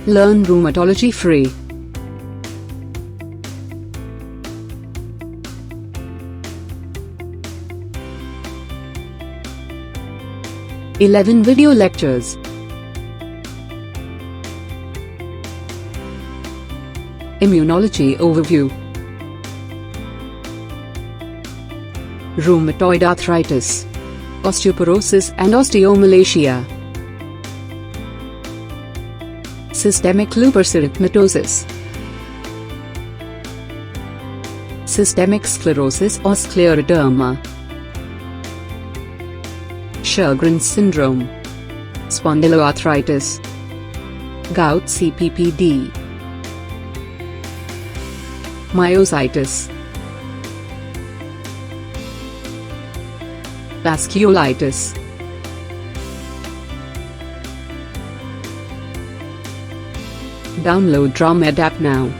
Learn rheumatology free. Eleven video lectures. Immunology overview. Rheumatoid arthritis, osteoporosis and osteomalacia. Systemic lupus erythematosus. Systemic sclerosis or scleroderma. Sjogren's syndrome. Spondyloarthritis. Gout CPPD. Myositis. Vasculitis. Download DRAMED app now.